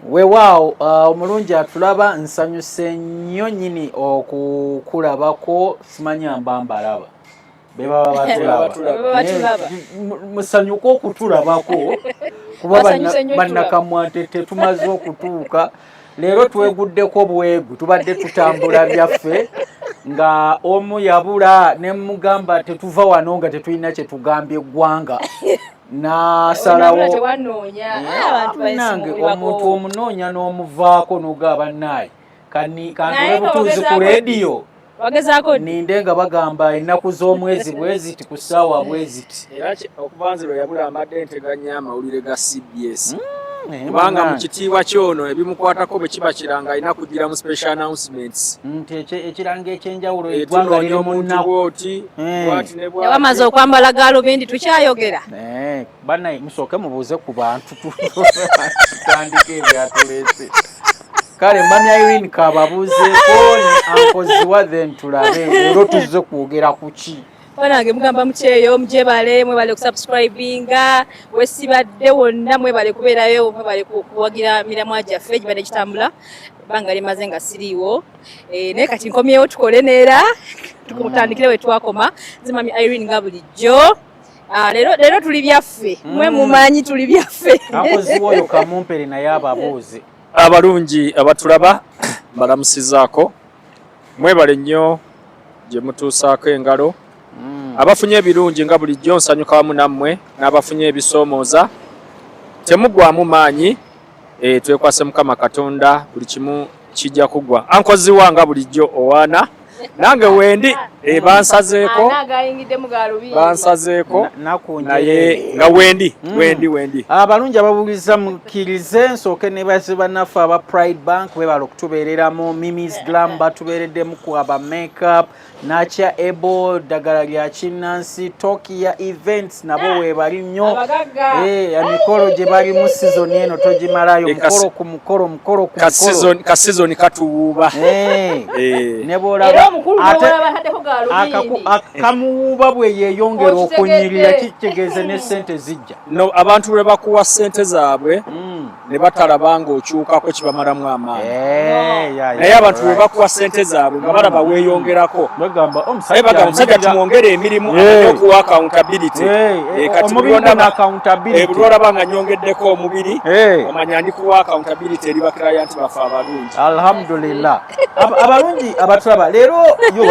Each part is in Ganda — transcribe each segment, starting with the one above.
Weewaawo omulungi atulaba nsanyuse nnyo nnyini okukulabako simanyi mbambalaba be baba batulaba musanyuka okutulabako kuba bannakamwante tetumaze okutuuka leero tweguddeko bwegu tubadde tutambula byaffe nga omu yabula ne mugamba tetuva wano nga tetulina kye tugambye eggwanga nasalawo nange omuntu omunoonya n'omuvaako n'ogaba naye kantule butuuzi ku leediyo ninde nga bagamba ennaku z'omwezi bweziti ku ssaawa bweziti era okubanzirwa yabula amadde nteganya amawulire ga CBS kubanga mu kitiibwa kyono ebimukwatako bwe kiba kiranga alina kugira mu special announcements nti ekiranga ekyenjawulo eggwanga liri mu nnaku bamaze okwambala gaalubindi tukyayogera bannaye musooke mubuuze ku bantu tutandika ebyatuleese kale mbamya Irene kababuuzeeko ankoziwa then tulabe leero tuzze kwogera ku ki banange mugamba mukyeyo mujebale mwebale okusubscribinga wesibadde wonna mwebale kubeerayo mwebale kuwagira miramwa gyaffe gibadde kitambula banga limaze nga siriiwo naye kati nkomyewo tukole neera tukutandikire we twakoma zimami Irene nga bulijjo leero tuli byaffe mwe mumanyi tuli byaffe ankoziwa oyo kamumpere naye ababuuze abalungi abatulaba balamusizaako mwebale nnyo gye mutuusaako engalo abafunye ebirungi nga bulijjo nsanyuka wamu nammwe n'abafunye ebisoomooza temugwamu maanyi twekwase Mukama Katonda buli kimu kijja kugwa ankoziwa nga bulijjo owaana nange wendi bansazeeko naye nga wendi abalungi ababuuliza mukkirize nsooke ne bannaffe aba Pride Bank webala okutubeereramu Mimi's Glam batubeereddemu ku aba makeup Nacha Ebo ddagala lya kinnansi Tokia Events nabo webali nnyo emikolo gye bali mu season eno togimalayo mukolo ku ka season katuwuuba ne boolaba kamuwuuba bwe yeeyongera okunyirira kitegeeze ne ssente zijja abantu lwe bakuwa ssente zaabwe ne batalaba ng'okyukako kibamalamu amaanyi naye abantu lwe bakuwa ssente zaabwe nga balaba weeyongerako bagamba omusajja tumwongere emirimu okuwa accountability kati buli olaba nga nyongeddeko omubiri omanya ndikuwa accountability eri bakirayant baffe abalungi alhamdulillah abalungi abatulaba leero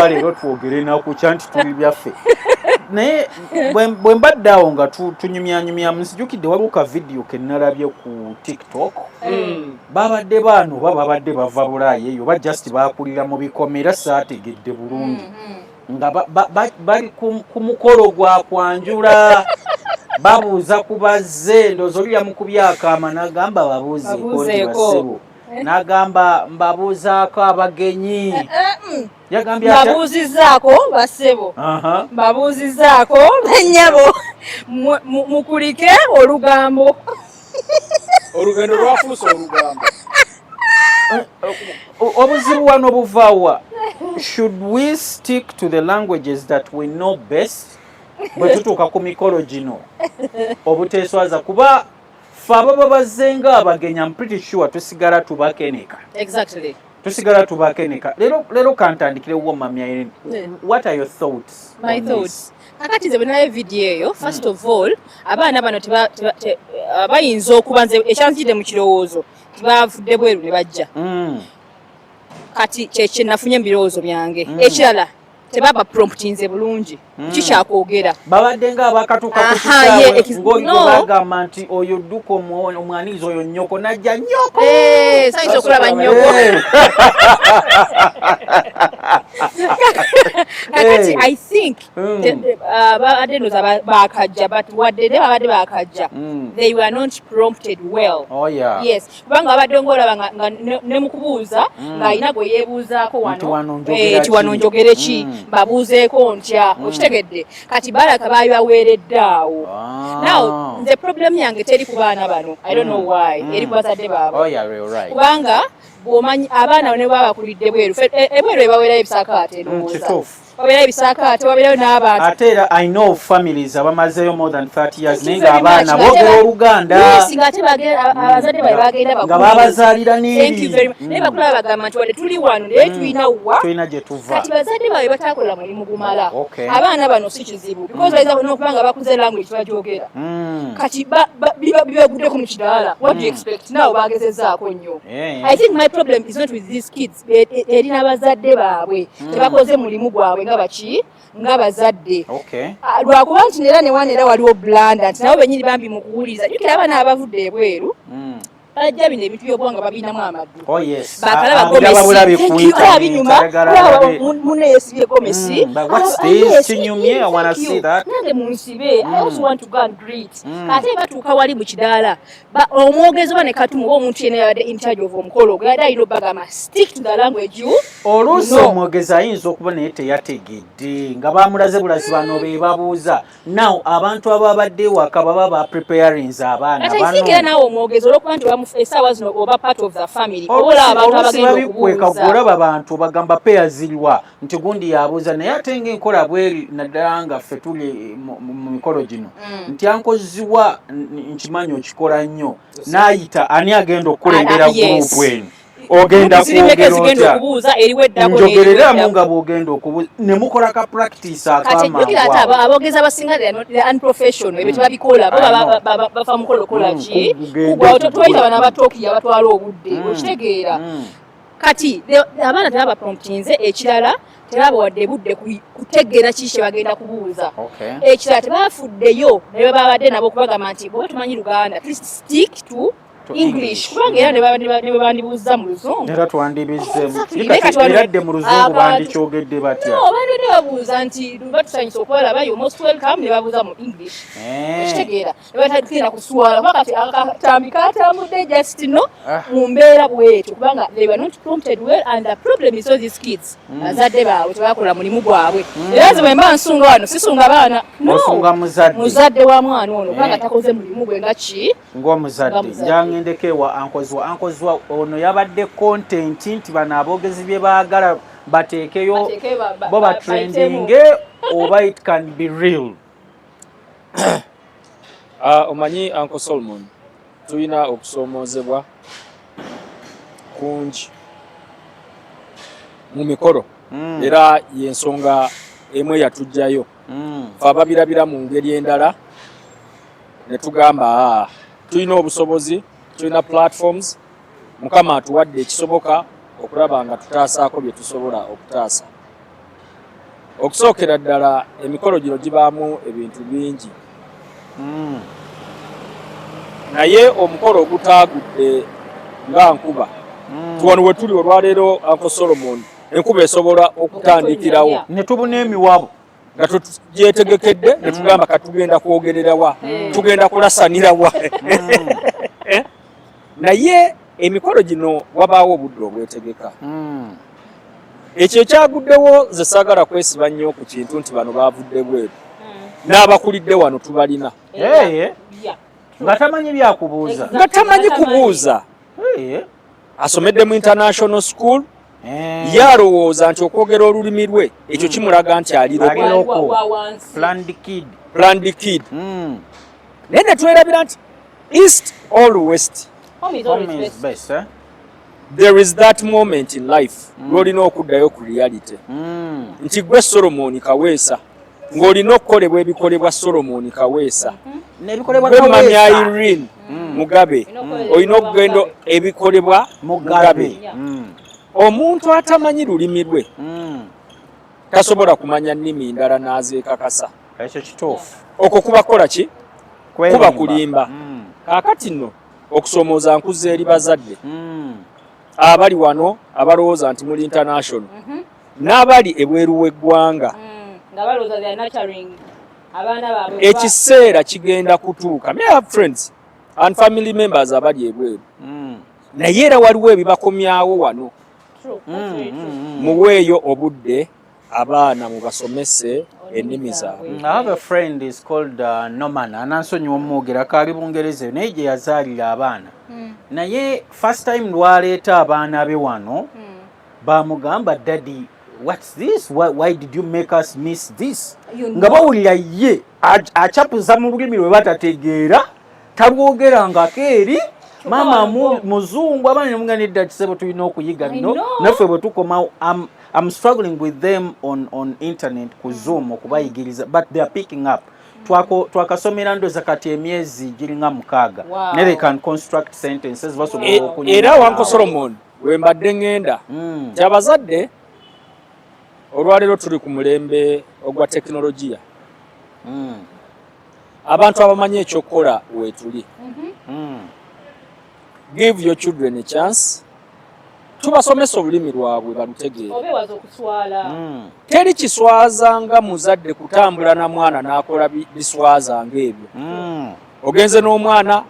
leero twogere naku kya nti tuli byaffe naye bwe mbadde awo nga tunyumyanyumya nsijukidde waliwo ka vidiyo ke nalabye ku TikTok babadde baano babadde bava Bulaayi eyo just baakulira mu bikomera saategedde bulungi nga bali ku mukolo gwa kwanjula babuuza ku bazze ndoozi oli yamukubya akaama n'agamba babuuzeeko nti bassebo n'agamba mbabuuzaako abagenyi yagambye mbabuuzizaako bassebo mbabuuzizaako bannyabo mukulike olugambo olugendo lwafuuse olugambo obuzibu wano buvaawa should we stick to the languages that we know best bwe tutuuka ku mikolo gino obuteeswaza kuba ffe ababa bazzenga abagenyi I'm pretty sure tusigala tubakeneka tusigala tubakeneka leero kantandikirewo mami Irene what are your thoughts my thoughts kakati nze bwe nalaba vidiyo eyo first of all abaana bano bayinza okuba nze ekyanzijidde mu kirowoozo tebavudde bweru ne bajja kati kyekye nafunye mu birowoozo byange ekirala tebaba promptinze bulungi kikyakwogera babadde nga abakatuuka ku kisaawe ng'ogamba nti oyo dduka omwaniza oyo nnyoko najja nnyoko sayinza okulaba nnyoko kakati I think babadde noza bakajja but wadde ne babadde bakajja they were not prompted well yes kubanga babadde ng'olaba nga ne mu kubuuza ng'alina gwe yeebuuzaako wano njogere ki babuuzeeko ntya okitegedde kati baraka babibaweeredde awo now nze problem yange teri ku baana bano I don't know why eri ku bazadde baabwe kubanga bw'omanyi abaana ne baba bakulidde bweru ebweru ebaweerayo ebisakaate wabeera ebisakaate wabeerayo n'abantu ate era I know families abamazeyo more than 30 years nenga abaana boogera Oluganda ng'ate abazadde baabwe bagenda nga babazaalira n'eri naye bakula bagamba nti wadde tuli wano naye tulina gye tuva kati bazadde baabwe bataakola mulimu gumala abaana bano si kizibu because bayinza n'okuba nga bakuze language bagyogera kati bibaguddeko mu kidaala what do you expect naawe bagezezzaako nnyo I think my problem is not with these kids eri n'abazadde baabwe tebakoze mulimu gwabwe nga bazadde lwakuba nti nera newaneera waliwo blanda nti nabo benyini bambi mu kuwuliza jukira abaana abavudde ebweru bajja bino ebintu by'obwanga babinamu amaddu bakalaba gomesi abinyuma munne yeesibye gomesi nange munsibe I also want to go and greet ate batuuka wali mu kidaala omwogezi oba ne katumu oba omuntu yena yabadde in charge of omukolo ogwo yadde alina obbagamba stick to the language you oluusi omwogezi ayinza okuba naye teyategedde nga bamulaze bulazi bano be babuuza now abantu ababadde waka baba ba preparings abaana bano nawe omwogezi olwokuba nti esaawa zino oba part of the family obola abantu abagenda okubuuza olaba abantu bagamba peya ziriwa nti gundi yabuuza naye ate ng'enkola bweri naddala nga ffe tuli mu mikolo gino nti ankoziwa nkimanyi okikola nnyo n'ayita ani agenda okukulembera gurupu eno ogenda njogereramu nga bwogenda okubuuza ne mukola ka practice akamangu aboogezi abasinga unprofessional ebyo tebabikola bo bafa mukolo kola ki twayita bana batookiya batwala obudde okitegeera kati abaana tebaba promptinze ekirala tebabawadde budde kutegeera kiki bagenda kubuuza ekirala tebafuddeyo naye babadde nabo okubagamba nti bwe tumanyi Luganda please stick to English kubanga era ne bandibuuza mu Luzungu era twandibizzemu eradde mu Luzungu bandikyogedde batya bandidde babuuza nti batusanyusa okwalaba you most welcome ne babuuza mu English ekitegeera ne batagenda kuswala kuba kati akatambi katambudde just no mu mbeera bwetyo kubanga they were not prompted well and the problem is all these kids bazadde baabwe tebakola mulimu gwabwe era nze bwe mba nsunga wano sisunga baana osunga muzadde wa mwana ono kubanga takoze mulimu gwe nga ki ng'omuzadde ngendekewa ankozwa ono yabadde content nti bano aboogezi bye baagala bateekeyo bo batrendinge oba it can be real omanyi Uncle Solomon tulina okusoomoozebwa kungi mu mikolo era y'ensonga emu yatujjayo fe ababirabira mu ngeri endala ne tugamba tulina obusobozi tulina platforms Mukama atuwadde ekisoboka okulaba nga tutaasaako bye tusobola okutaasa okusookera ddala emikolo gino gibaamu ebintu bingi naye omukolo ogutaagudde nga nkuba tuwano we tuli olwaleero Uncle Solomon enkuba esobola okutandikirawo ne tubuna emiwabo nga tugyetegekedde ne tugamba katugenda kwogererawa tugenda kulasanirawa naye emikolo gino wabaawo obudde obwetegeka ekyo ekyaguddewo ze saagala kwesiba nnyo ku kintu nti bano baavudde bweru n'abakulidde wano tubalina nga tamanyi byakubuuza nga tamanyi kubuuza asomedde mu international school yalowooza nti okwogera olulimi lwe ekyo kimulaga nti aliroko planned kid naye ne twerabira nti east or west home is best, there is that moment in life ng'olina okuddayo ku reality nti gwe Solomon Kaweesa ng'olina okukolebwa ebikolebwa Solomon Kaweesa gwe Mami Irene Mugabe olina okugenda ebikolebwa Mugabe omuntu atamanyi lulimi lwe tasobola kumanya nnimi ndala n'azeekakasa ekyo kituufu okwo kuba kukola ki kuba kulimba kaakati nno okusoomooza nkuza eri bazadde abali wano abalowooza nti muli international n'abali ebweru w'eggwanga ekiseera kigenda kutuuka may have friends and family members abali ebweru naye era waliwo ebibakomyawo wano muweeyo obudde abaana mubasomese ennimi zaabwe. I have a friend is called Norman anansonyiwa omwogera kaali Bungereza naye gye yazaalira abaana naye first time lwaleeta abaana be wano bamugamba daddy what's this, why did you make us miss this, nga bawulira ye achapuza mu lulimi lwe batategeera talwogera nga keeri mama muzungu abana ne munganidda kisebo tulina okuyiga bino naffe bwe tukomawo. I'm struggling with them on internet ku Zoom okubayigiriza, but they are picking up. Twakasomera ndoza kati emyezi giringa mukaaga. Ne they can construct sentences basobola okunyuma. Era wanko Solomon we mbadde ngenda kyabazadde olwaleero tuli ku mulembe ogwa teknologiya. Abantu abamanyi ekyokukola weetuli. Give your children a chance. Tubasomesa olulimi lwabwe balutegeere. Obeewaza okuswala. Teri kiswaza nga muzadde kutambula na mwana n'akola biswaza ng'ebyo. Ogenze n'omwana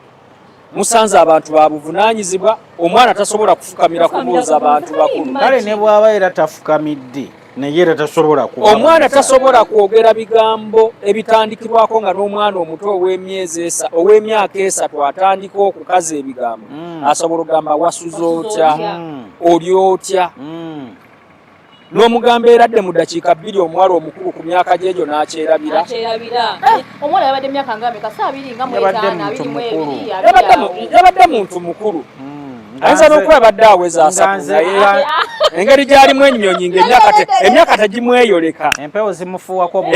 musanze abantu babuvunaanyizibwa, omwana tasobola kufukamira kubuuza abantu bakulu. Kale ne bw'aba era tafukamidde naye era tasobola kuba. Omwana tasobola kwogera bigambo ebitandikibwako nga n'omwana omuto ow'emyaka 3 atandika okukaza ebigambo. Asobola okugamba wasuza otya, oli otya. N'omugamba eradde mu ddakiika 2 omuwala omukulu ku myaka gy'egyo n'akyerabira. Omuwala yabadde emyaka nga meka? 2 nga 5 yabadde muntu mukulu. Ayinza n'okuba badde aweza asatu naye engeri gy'alimu ennyonyi ng'emyaka tegimweyoleka. Empewo zimufuuwako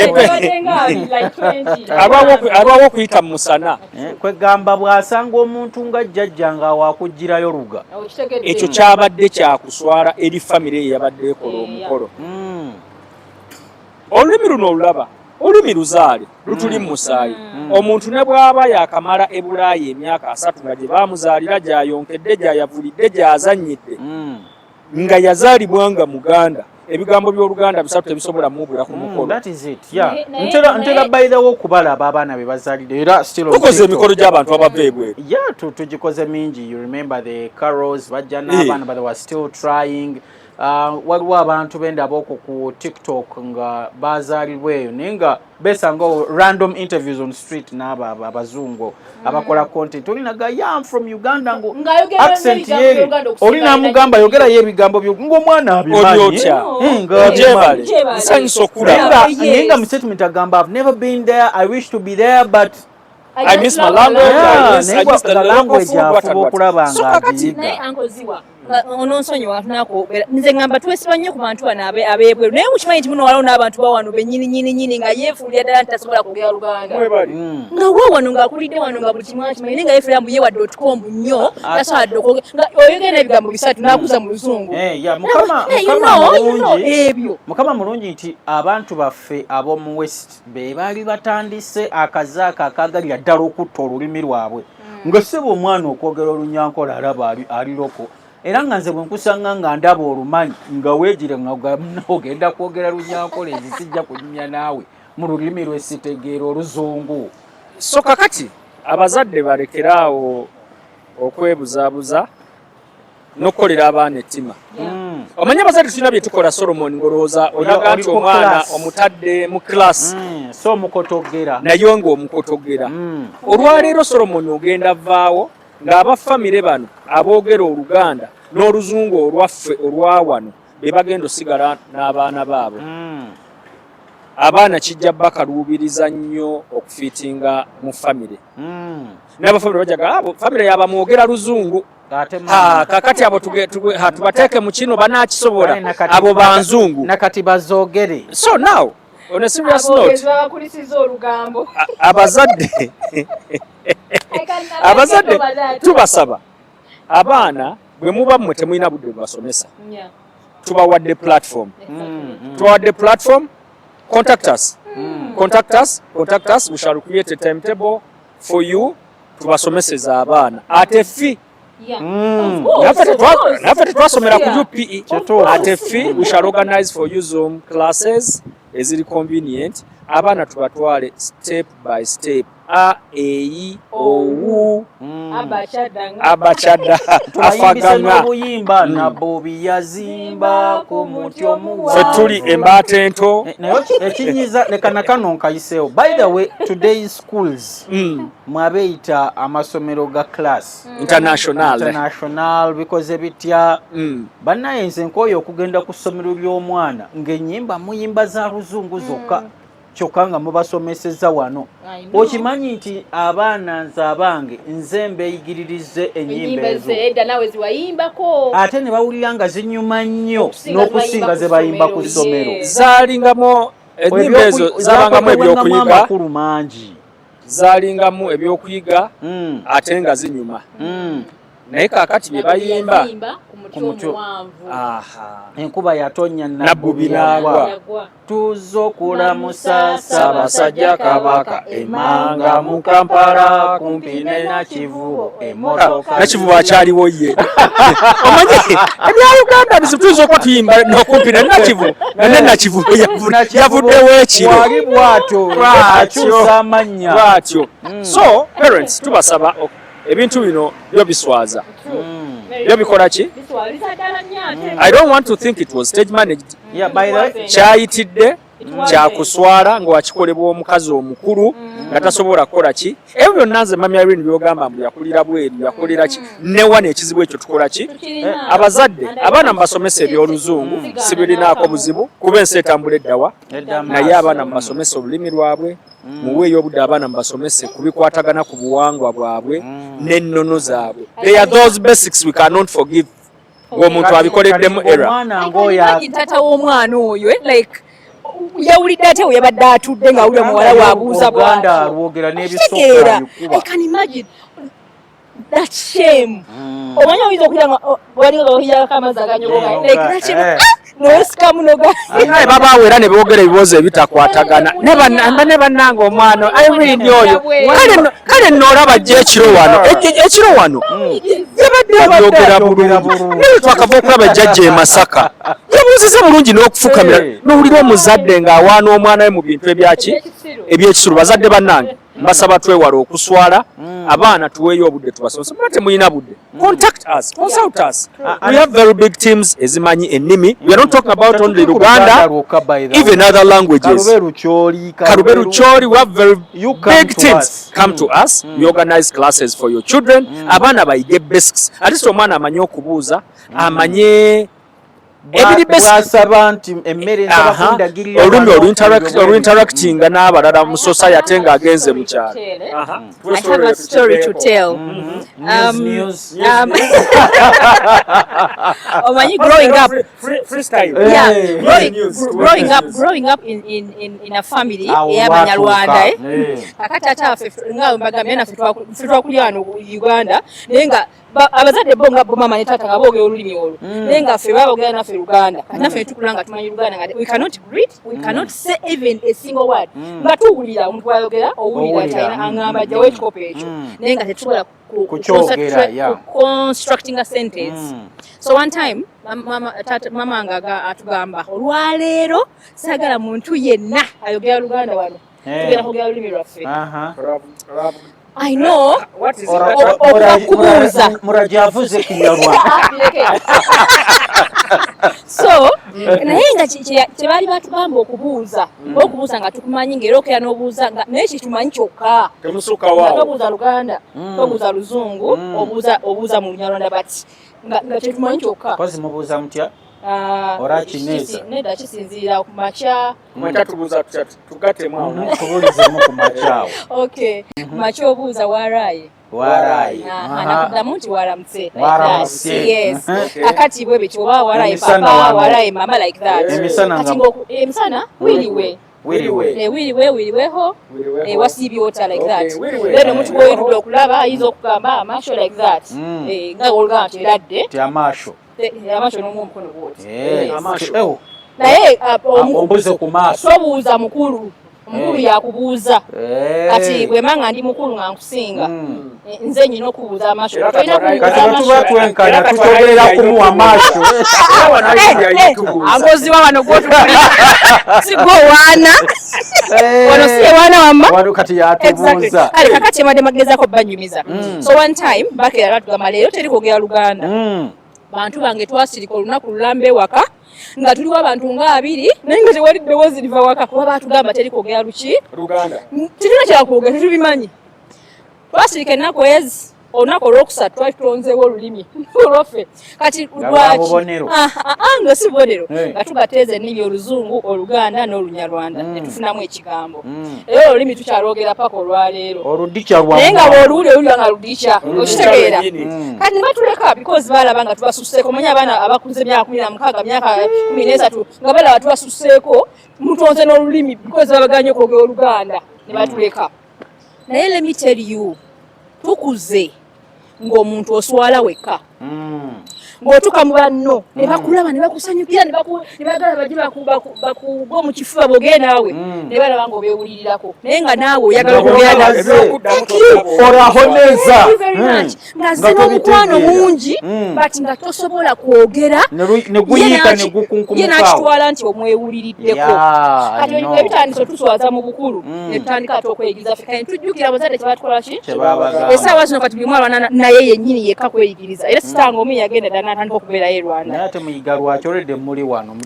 alwawo okuyita mu musana. Kwegamba bw'asanga omuntu nga jjajja nga wakuggirayo luga. Ekyo kyabadde kyakuswala eri famire ye yabadde ekola omukolo. Olulimi luno olulaba, olulimi luzaale lutuli mu musaayi. Omuntu ne bw'aba yakamala e Bulaaya emyaka 3 nga gye baamuzaalira gy'ayonkedde gy'ayavulidde gy'azannyidde nga yazaalibwa nga Muganda, ebigambo by'Oluganda 3 tebisobola mubula ku mukolo. That is it. Yeah. Ntera bayidawo okubalaba abaana be bazaalidde era still tukoze emikolo gy'abantu abava ebweru. Yeah, tugikoze mingi. You remember the carols bajja n'abaana but they were still trying. Waliwo abantu bendaba okwo ku TikTok nga bazaalibwa eyo naye nga besanga random interviews on street n'abo abazungu abakola content. Olinaga I'm from Uganda ngo accent ye olina mugamba yogerayo ebigambo byo ng'omwana abimanyi nga mu statement agamba I've never been there, I wish to be there but I miss my language. I miss the language afuba okulaba nga agiyiga. Ononsonyiwa tunako nze ngamba twesiba nnyo ku bantu bano abeebweru naye mukimanyi nti muno waliwo n'abantu bawano bennyini nga yeefuulira ddala nti tasobola kwogera Luganda nga wawano ng'akulidde wano nga buli kimu akimanyi naye nga yeefuulira mu yewa.com nnyo tasobola okwogera nga oyogera n'ebigambo 3 n'akuza mu Luzungu. Mukama mulungi nti abantu baffe ab'omu West be baali batandise akazaaka akaagalira ddala okutta olulimi lwabwe nga seba omwana okwogera Olunyankole alaba ali loko. Era nga nze bwe nkusanga nga ndaba olumanyi nga weegire nga ogenda kwogera Lunyankole ezisijja kunyumya naawe mu lulimi lw'esitegeera Oluzungu. So kakati abazadde balekeraawo okwebuzaabuza n'okukolera abaana ettima. Omanyi abazadde tulina bye tukola Solomon ngolooza olaga nti omwana omutadde mu class so omukotogera naye ng'omukotogera. Olwaleero Solomon ogenda vaawo ng'abafamire bano aboogera Oluganda n'Oluzungu olwaffe olwa wano be bagenda osigala n'abaana baabwe. Abaana kijja bakaluubiriza nnyo okufiitinga mu famire. N'abafamire bajaga famire y'abamwogera Luzungu. Kakati abo tubateeke mu kino banaakisobola abo banzungu nakati bazoogere. So now on a serious note abazadde tubasaba abaana bwe muba mmwe temulina budde bwasomesa tubawadde platform. Tubawadde platform. Contact us. We shall create a timetable for you tubasomeseza abaana ate fee. Naffe tetwasomera ku UPE ate fee. We shall organize for you Zoom classes eziri convenient. Abaana tubatwale step by step a e o abachada afaganga obuyimba nabo biyazimba ku mutyo muwa fetuli embate ento nayo ekinyiza lekana kano nkayiseo. By the way, today's schools mwabeita amasomero ga class international because ebitya banaye nze nkoyo okugenda ku ssomero ly'omwana ng'ennyimba muyimba za luzungu zokka kyokka nga mubasomeseza wano. Okimanyi nti abaana nze abange nze mbeeyigiririze ennyimba ezo ate ne bawulira nga zinyuma nnyo n'okusinga ze bayimba ku ssomero. zaalingamu ennyimba ezo zaabangamu ebyokuyiga amakulu mangi zaalingamu ebyokuyiga ate nga zinyuma naye kaakati bye bayimba ku mutyo enkuba yatonya nabbu binagwa tuzokulamusa Ssaabasajja Kabaka emanga mu Kampala kumpi ne Nakivubo emotoka Nakivubo akyaliwo ye omanyi ebya Uganda bizituuza okuba tuyimba nokumpi ne Nakivubo ne Nakivubo yavuddewo ekiro wali bw'atyo akyusa amannya bw'atyo. So parents tubasaba ebintu bino byo biswaza byo bikola ki? I don't want to think it was stage managed. Yeah, by the way, kyayitidde kyakuswala nga wakikolebwa omukazi omukulu nga tasobola kukola ki ebyo byonna nze mami Irene byogamba mbu yakulira bweru yakolera ki newa n'ekizibu ekyo tukola ki abazadde abaana mbasomesa ebyoluzungu sibirinaako buzibu kuba ensi etambula eddawa naye abaana mbasomesa olulimi lwabwe muweeyo obudde abaana mbasomese kubikwatagana ku buwangwa bwabwe n'ennono zaabwe. They are those basics we cannot forgive ng'omuntu abikoleddemu error. Tata w'omwana oyo like yawulidde ate we yabadde atudde ng'awulira muwala waabuuza bwanda alwogera n'ebisooka bikuba. I can imagine that shame. Omanya oyinza okugira nga walinga oyirako amazzi aganyogoga like that shame n'osikamu noga naye babaawo era ne boogera ebibuuzo ebitakwatagana ne bannanga omwana Irene oyo kale nno olaba ajja ekiro wano yabadde boogera bulungi naye twakava okulaba ejjajja e Masaka yabuuziza bulungi n'okufukamira n'owulira omuzadde ng'awaana omwana we mu bintu ebyekisulu. Bazadde bannange mbasaba twewala okuswala abaana tuweeyo obudde tubasomesa muba temulina budde contact us, consult us. We have very big teams ezimanyi ennimi. We are not talking about only Luganda, even other languages. Karuberu Chori, we have very big teams. Come to us, we organize classes for your children. Abaana bayige basics. At least omwana amanye okubuuza, amanye bwasaba nti emmere nzabakundagirira olumbe oluinteractinga n'abalala mu society ng'agenze mu kyalo. I have a story to tell. news. Omanyi growing up freestyle. Growing up in a family y'Abanyarwanda kakati ate afe nga mbagambye naffe twakulya wano Uganda naye nga abazadde bo nga bo mama ne taata nga boogera olulimi olwo naye nga ffe baboogera naffe Luganda kati naffe netukula nga tumanyi Luganda nga we cannot read, we cannot say even a single word nga tuwulira omuntu bwayogera owulira kyalina aŋŋamba jjawo ekikopo ekyo naye nga tetusobola constructing a sentence. So one time mama nga atugamba olwaleero saagala muntu yenna ayogera Luganda wano tugenda kwogera lulimi lwaffe. I know okubuuza murajavuze kinyarwanda. So naye nga kyebaali batugamba okubuuza nga tukumanyi ng'era okera n'obuuza nga naye kitumanyi kyokka tobuuza Luganda tobuuza Luzungu obuuza mu Lunyarwanda bati nga kyetumanyi kyokka. Kozi mubuuza mutya? Ora Chinese. Neda kisinziira ku makya. Mweta tubuuza tugatemu tubulizemu ku makya. Okay. Makya obuuza waraye. Nakuddamu nti waramutse. Yes. Kakati bwe bityo oba waraye papa waraye mama like that. Emisana wiliwe. Wiliweho wasiibyota like that. Then omuntu bw'oyitudde okulaba ayinza okugamba amasho like that. Nga olugamba nti eradde. Amasho. Amasho n'omukono bwoti. Naye ombuze ku maaso. Tobuuza mukulu. mukulu yakubuuza kati bwe manga ndi mukulu nga nkusinga nze nyina okubuuza amaaso tuba twenkana tutogerera kumuwa amaaso agoziwa wano gwotugulira sigo waana wano si waana wamma kati yatubuuza kale kakati emadde magezako banyumiza so one time bakeera batugamba leero teri kwogera Luganda bantu bange twasirika olunaku lulambe ewaka nga tuliwo abantu nga 2 naye nga tewali ddoboozi liva waka kuba batugamba teri kwogera Luganda tetulina kyakwogera tetubimanyi twasirika ennaku ezi olunaku olwokusatu twali tulonzeewo olulimi olwaffe kati lwaki nga si bubonero nga tugateeza ennimi Oluzungu Oluganda n'Olunyarwanda ne tufunamu ekigambo era olulimi tukyalwogera paka olwaleero naye nga bw'oluwulira owulira nga ludikya okitegeera kati ne batuleka because balaba nga tubasuseeko manyi abaana abakuze myaka 16 myaka 13 nga balaba tubasuseeko mutonze n'olulimi because babaganye okwogera Oluganda ne batuleka naye let me tell you tukuze ng'omuntu oswala wekka ng'otuuka mu banno ne bakulaba ne bakusanyukira ne bagala bajje bakugwa mu kifuba boogere naawe ne balaba ng'obeewulirirako naye nga naawe oyagala okwogera oraho neza nga zze n'omukwano mungi but nga tosobola kwogera ye nakitwala nti omwewuliriddeko kati ebitandisa otuswaza mu bukulu ne tutandika ate okweyigiriza ffe kati tujjukira abazadde kye batwala ki essaawa zino kati buli mwana naye yennyini yekka kweyigiriza era sitanga omu yagenda ddala n'atandika okubeerayo e Rwanda naye ate muyiga lwaki olwedde muli wano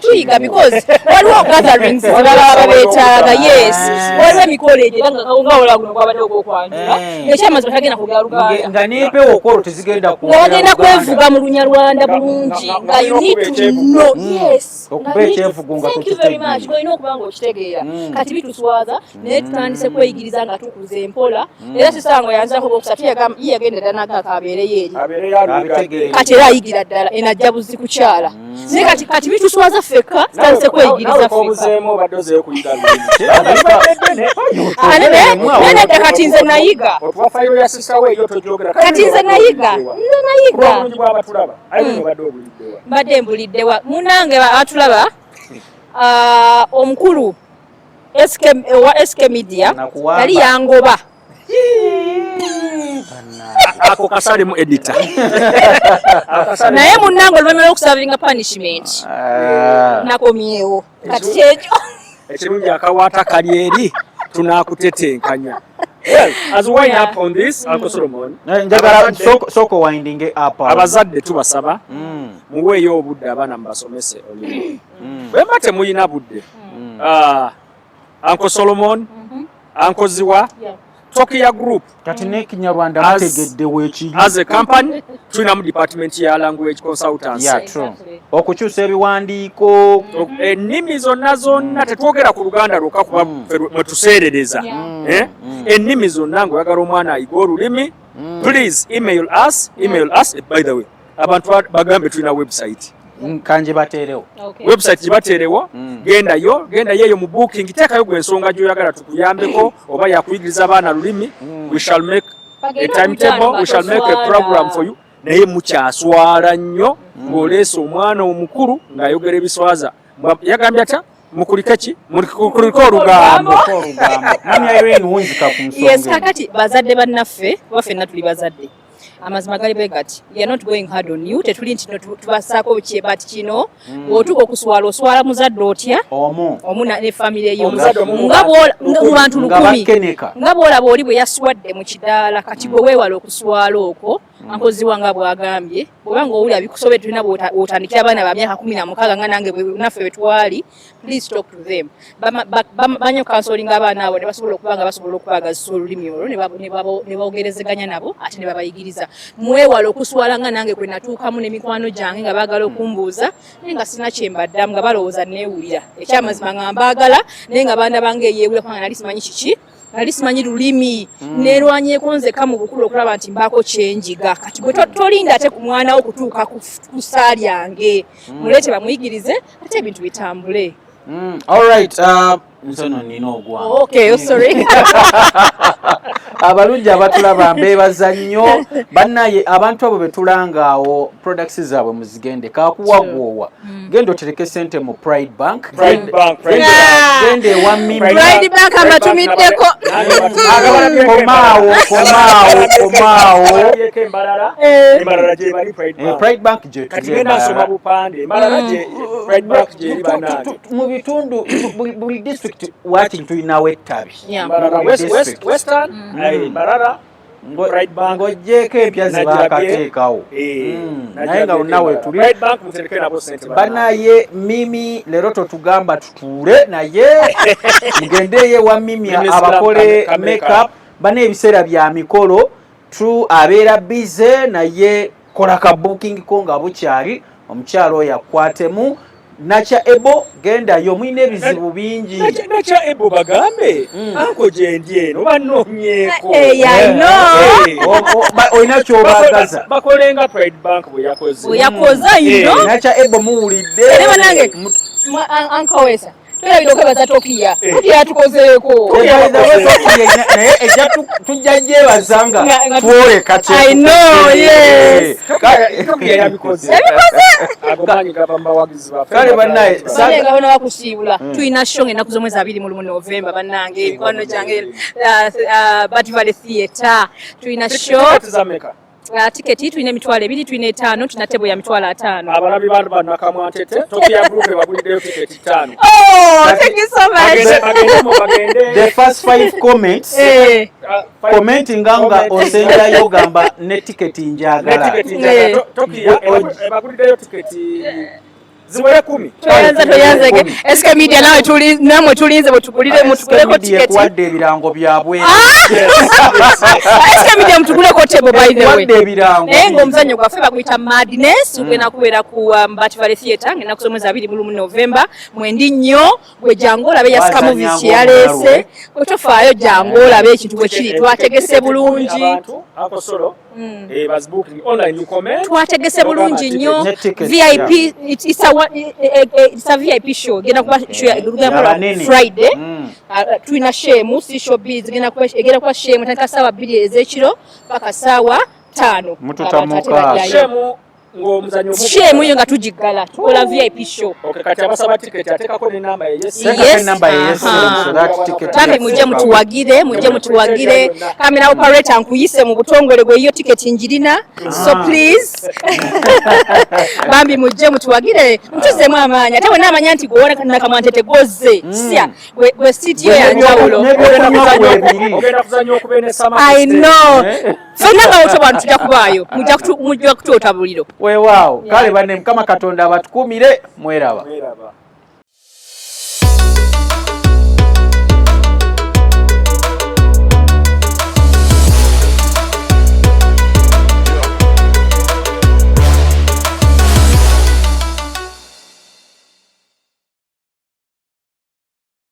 tuyiga because waliwo gatherings abalala babeetaaga yes waliwo emikolo egyo era nga olaba guno gwabadde ogw'okwanjula ekyamazima tagenda kwogera Luganda nga n'empewo okolo tezigenda ng'ogenda kwevuga mu Lunyarwanda bulungi nga you need to know yes okuba ekyevugo nga tukitegeera olina okuba ng'okitegeera kati bituswaza naye tutandise kweyigiriza nga tukuze empola era sisango yanzako gwokusatu yagenda ddala nagaka abeereyo eri kati era ayigira ddala enajja buzi kukyala naye kati bituswaza ffekka tutandise kweyigiriza ffekka kati nze nayiga kati nze nayiga mbadde mbuliddewa munange atulaba omukulu wa SK Media yali yangoba ako kasale mu editor naye munnange oluvannyuma lw'okusavinga punishment nakomyewo kati kyekyo ekirungi akawaata kali eri tunaakutetenkanya as wind up on this Uncle Solomon njagala soko winding up abazadde tubasaba muweeyo obudde abaana mubasomese olulimi bwemba temuyina budde Uncle Solomon Uncle Ziwa Tokia Group kati ne Kinyarwanda bategeddewo ekiri as a company tulinamu department ya language consultancy okukyusa ebiwandiiko ennimi zonna tetwogera ku Luganda lwokka kuba mwe tuseerereza ennimi zonna ng'oyagala omwana ayiga olulimi please email us by the way abantu bagambe tulina website kanje bateerewo website gibateerewo gendayo eyo mu booking teekayo gwe ensonga gy'oyagala tukuyambeko oba yakuyigiriza abaana lulimi we shall make a timetable we shall make a program for you naye mukyaswala nnyo ng'oleese omwana omukulu ng'ayogera ebiswaza yagambye atya mukulike ki mukuliko olugambo yes kakati bazadde bannaffe wafenna tuli bazadde amazima gali bwe gati we are not going hard on you tetuli nti tubasaako bukie but kino bw'otuuka okuswala oswala muzadde otya omu ne famire yo nga bantu 10 nga bw'olaba oli bwe yaswadde mu kidaala kati gwe weewala okuswala okwo ankozi wanga bwagambye bw'oba ng'owulira bikusobedde tulina bw'otandikira abaana ba myaka 16 nga nange naffe bwe twali please talk to them banyo counseling abaana abo ne basobola okuba nga basobola okubagazisa olulimi olwo ne bogerezeganya nabo ate ne babayigiriza mwewala okuswala nga nange kwe natuukamu n'emikwano gyange nga baagala okumbuuza naye nga sina kyembaddamu nga balowooza neewulira ekyamazima nga mbaagala naye nga baana bange eyeewula kubanga nali simanyi kiki nali simanyi lulimi neerwanyeeko nzeka mu bukulu okulaba nti mbaako kyenjiga kati gwe tolinda ate ku mwana wo kutuuka ku saa lyange muleete bamuyigirize ate ebintu bitambule all right nsono nina ogwange. Okay, sorry. Abalungi abatulaba mbeebaza nnyo bannaye abantu abo betulanga awo products zaabwe muzigende kakuwagwowa genda otereke sente mu Pride Bank gende ewa Mimi Pride Bank amatumiddeko komaawo Pride Bank mu bitundu buli district wati tulinawo ettabi ng'oggyeko empya ze baakateekawo naye nga lunawe tuli banaye Mimi leero totugamba tutuule naye mugendeyo ewa Mimi abakole makeup bana ebiseera bya mikolo abeera bize naye kola ka booking ko nga bukyali omukyalo oyo akwatemu Nacha Ebo gendayo mwine ebizibu bingi. Nacha Ebo bagambe anko gyendye no banonyeko. I know. Oyina kyobagaza. Bakolenga Pride Bank bwe yakoze. Oyakoza ino. Nacha Ebo muwulidde. Ere banange anko wesa. Tulabira okwebaza Tokia. Tokia tukozeeko. Naye ejja tujja gyebazanga twole kati. I know, yes. Tokia yabikoze. Agomanyi gabamba wagizi ba. Kale bannaye sanga bano bakusiibula. Tuyina show ennaku z'omwezi 21 November bannange mikwano gyange Bat Valley Theatre. Tuyina show. Tiketi tulina emitwalo 2 tulina 5 tuna tebo ya mitwalo 5. Abalabi bantu banakamwantete Tokia group baguliddeyo tiketi 5. Oh, thank you so much. Bagende. The first 5 comments. Commenting nga osenjayo gamba ne tiketi njagala. Tokia baguliddeyo tiketi ziwere 10. Toyanze eske media namwe tulinze butugulire mutukuleko tiketi. Kwadde ebirango byabwe. Eske media mutuguleko tebo by the way. Kwadde ebirango. Ngo omuzanyo gwaffe baguyita Madness ugenda kubeera ku Bat Valley Theatre ngenda kusomeza 21 November mwendi nnyo gwe jango olabe yasika movies yalese otofaayo jango olabe ekintu bwe kiri twategese bulungi akosolo Facebook online comment twategese bulungi nnyo VIP it's a VIP show genda kuba Friday tuina shemu si showbiz genda kuba shemu tandika sawa 2 ezekiro paka sawa 5 mututamuka shemu ng'omuzanyo shemu yo nga tujigala tukola VIP show. Okay, kati abasaba ticket atekako ne namba ye yes namba ye yes so that ticket tambi muje mutuwagire camera operator nkuyise mu butongole gwe iyo ticket njirina so please bambi muje mutuwagire mutuzemu amanya tawe namanya nti gowona kana kamantete goze sya gwe studio ya njawulo ogenda kuzanyo okubene sama I know so nanga oto bantu tujja kubaayo mujja kutuota buliro weewaawo kale banne Mukama Katonda abatukumire mweraba.